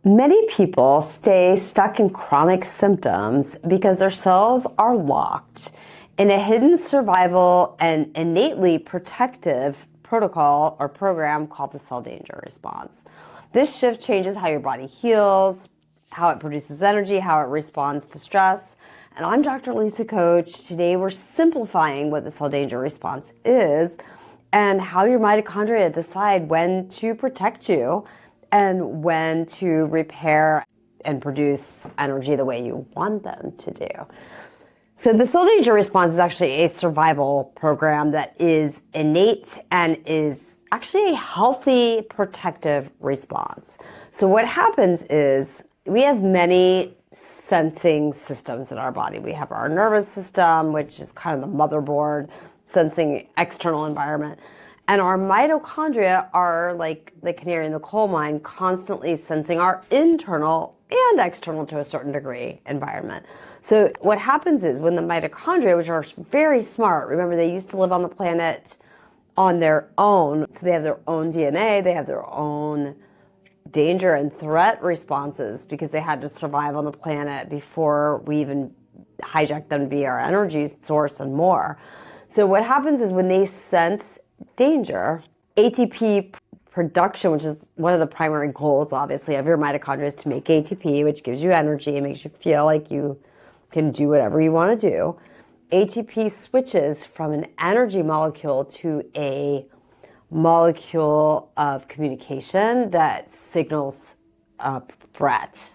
Many people stay stuck in chronic symptoms because their cells are locked in a hidden survival and innately protective protocol or program called the cell danger response. This shift changes how your body heals, how it produces energy, how it responds to stress. And I'm Dr. Lisa Koche. Today we're simplifying what the cell danger response is and how your mitochondria decide when to protect you and when to repair and produce energy the way you want them to do. So the cell danger response is actually a survival program that is innate and is actually a healthy protective response. So what happens is we have many sensing systems in our body. We have our nervous system, which is kind of the motherboard, sensing external environment. And our mitochondria are like the canary in the coal mine, constantly sensing our internal and external, to a certain degree, environment. So what happens is when the mitochondria, which are very smart, remember they used to live on the planet on their own, so they have their own DNA, they have their own danger and threat responses because they had to survive on the planet before we even hijacked them to be our energy source and more. So what happens is when they sense danger, ATP production, which is one of the primary goals, obviously, of your mitochondria, is to make ATP, which gives you energy and makes you feel like you can do whatever you want to do. ATP switches from an energy molecule to a molecule of communication that signals a threat,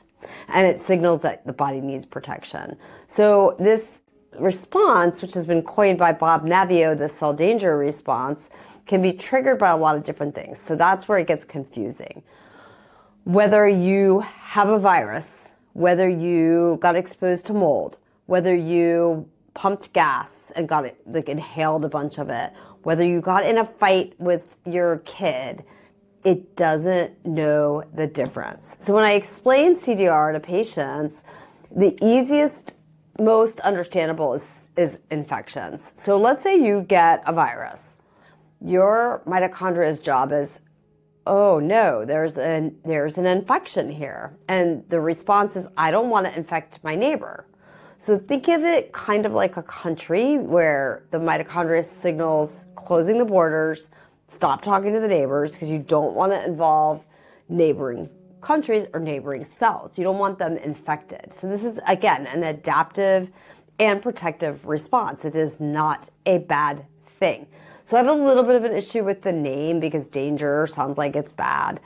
and it signals that the body needs protection. So this response, which has been coined by Bob Navio, the cell danger response, can be triggered by a lot of different things. So that's where it gets confusing. Whether you have a virus, whether you got exposed to mold, whether you pumped gas and got it, like inhaled a bunch of it, whether you got in a fight with your kid, it doesn't know the difference. So when I explain CDR to patients, the easiest, most understandable is infections. So let's say you get a virus. Your mitochondria's job is, oh no, there's an infection here. And the response is, I don't want to infect my neighbor. So think of it kind of like a country where the mitochondria signals closing the borders, stop talking to the neighbors because you don't want to involve neighboring countries or neighboring cells. You don't want them infected. So this is, again, an adaptive and protective response. It is not a bad thing. So I have a little bit of an issue with the name because danger sounds like it's bad.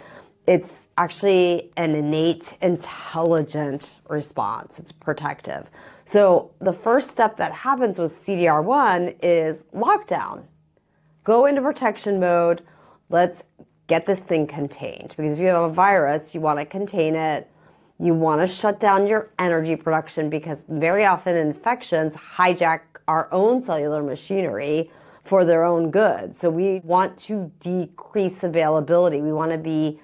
It's actually an innate, intelligent response. It's protective. So the first step that happens with CDR1 is lockdown. Go into protection mode. Let's get this thing contained. Because if you have a virus, you want to contain it. You want to shut down your energy production because very often infections hijack our own cellular machinery for their own good. So we want to decrease availability. We want to be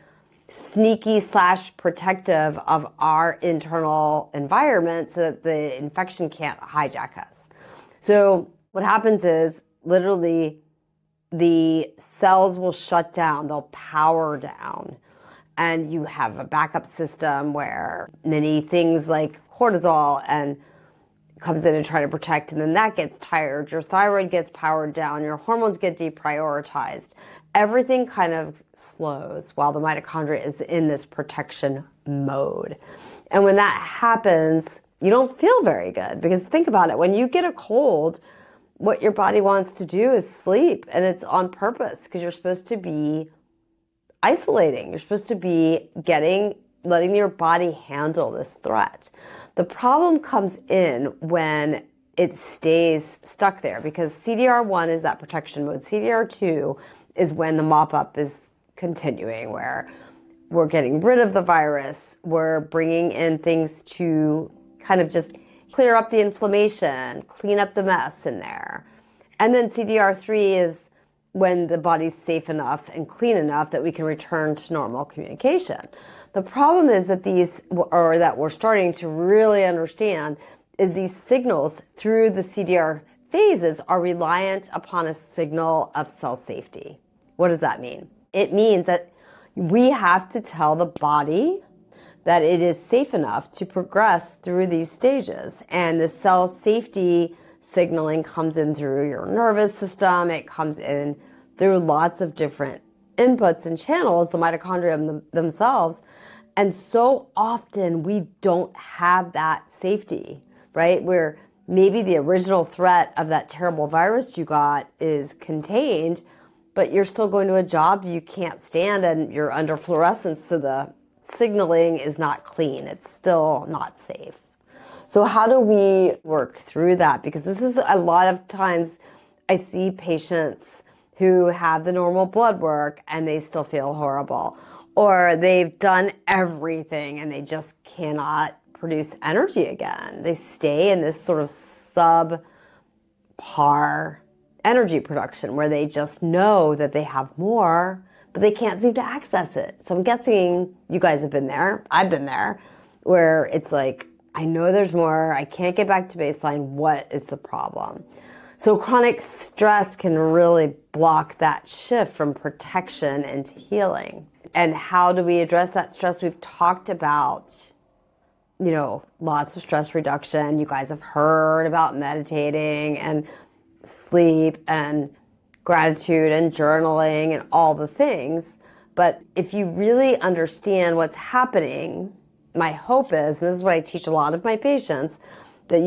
sneaky / protective of our internal environment so that the infection can't hijack us. So what happens is literally the cells will shut down, they'll power down, and you have a backup system where many things like cortisol and comes in and try to protect, and then that gets tired, your thyroid gets powered down, your hormones get deprioritized. Everything kind of slows while the mitochondria is in this protection mode. And when that happens, you don't feel very good because think about it. When you get a cold, what your body wants to do is sleep, and it's on purpose because you're supposed to be isolating. You're supposed to be letting your body handle this threat. The problem comes in when it stays stuck there because CDR1 is that protection mode. CDR2 is when the mop-up is continuing, where we're getting rid of the virus, we're bringing in things to kind of just clear up the inflammation, clean up the mess in there. And then CDR3 is when the body's safe enough and clean enough that we can return to normal communication. The problem is that that we're starting to really understand is these signals through the CDR phases are reliant upon a signal of cell safety. What does that mean? It means that we have to tell the body that it is safe enough to progress through these stages. And the cell safety signaling comes in through your nervous system. It comes in through lots of different inputs and channels, the mitochondria themselves. And so often we don't have that safety, right? Where maybe the original threat of that terrible virus you got is contained, but you're still going to a job you can't stand and you're under fluorescence, so the signaling is not clean. It's still not safe. So how do we work through that? Because this is a lot of times I see patients who have the normal blood work and they still feel horrible, or they've done everything and they just cannot produce energy again. They stay in this sort of subpar energy production where they just know that they have more, but they can't seem to access it. So I'm guessing you guys have been there. I've been there, where it's like, I know there's more. I can't get back to baseline. What is the problem? So chronic stress can really block that shift from protection into healing. And how do we address that stress? We've talked about, lots of stress reduction. You guys have heard about meditating and sleep and gratitude and journaling and all the things. But if you really understand what's happening, my hope is, and this is what I teach a lot of my patients, that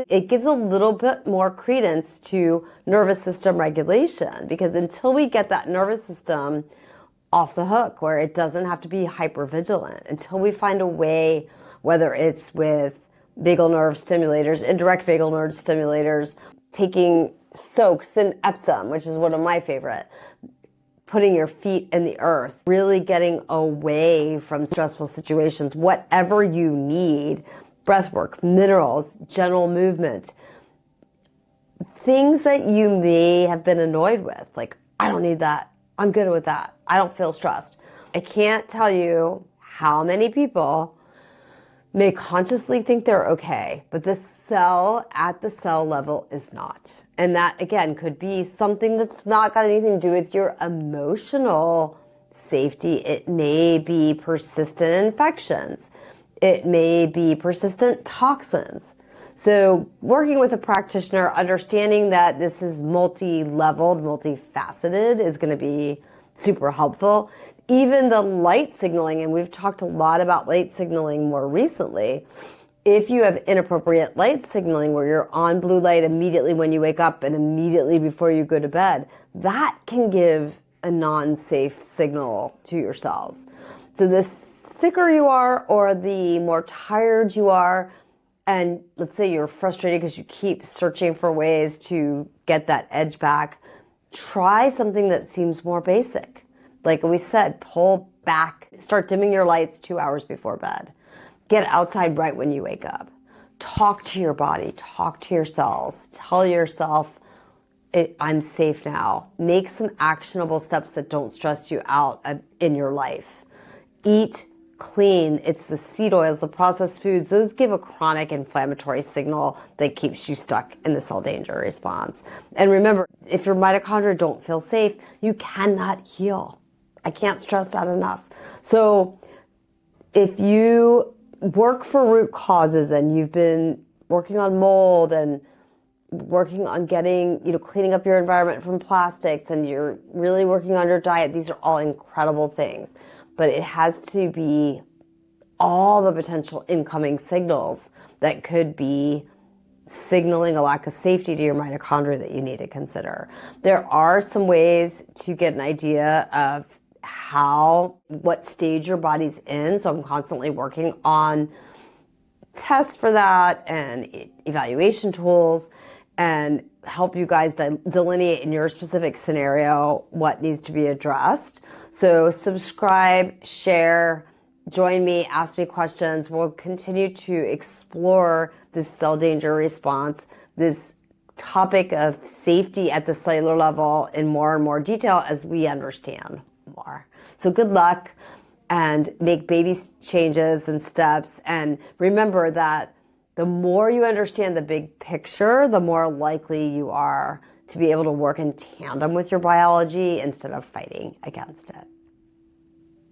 it gives a little bit more credence to nervous system regulation, because until we get that nervous system off the hook where it doesn't have to be hypervigilant, until we find a way, whether it's with vagal nerve stimulators, indirect vagal nerve stimulators, taking soaks in Epsom, which is one of my favorite, putting your feet in the earth, really getting away from stressful situations, whatever you need, breath work, minerals, general movement, things that you may have been annoyed with, like, I don't need that, I'm good with that, I don't feel stressed. I can't tell you how many people may consciously think they're okay, but the cell at the cell level is not. And that, again, could be something that's not got anything to do with your emotional safety. It may be persistent infections. It may be persistent toxins. So working with a practitioner, understanding that this is multi-leveled, multifaceted is going to be super helpful. Even the light signaling, and we've talked a lot about light signaling more recently. If you have inappropriate light signaling where you're on blue light immediately when you wake up and immediately before you go to bed, that can give a non-safe signal to your cells. So the sicker you are or the more tired you are, and let's say you're frustrated because you keep searching for ways to get that edge back, try something that seems more basic. Like we said, pull back, start dimming your lights 2 hours before bed. Get outside right when you wake up. Talk to your body, talk to your cells, tell yourself, I'm safe now. Make some actionable steps that don't stress you out in your life. Eat clean. It's the seed oils, the processed foods. Those give a chronic inflammatory signal that keeps you stuck in the cell danger response. And remember, if your mitochondria don't feel safe, you cannot heal. I can't stress that enough. So if you work for root causes and you've been working on mold and working on getting, cleaning up your environment from plastics, and you're really working on your diet, these are all incredible things. But it has to be all the potential incoming signals that could be signaling a lack of safety to your mitochondria that you need to consider. There are some ways to get an idea of what stage your body's in. So I'm constantly working on tests for that and evaluation tools, and help you guys delineate in your specific scenario what needs to be addressed. So subscribe, share, join me, ask me questions. We'll continue to explore this cell danger response, this topic of safety at the cellular level in more and more detail as we understand more. So good luck, and make baby changes and steps. And remember that the more you understand the big picture, the more likely you are to be able to work in tandem with your biology instead of fighting against it.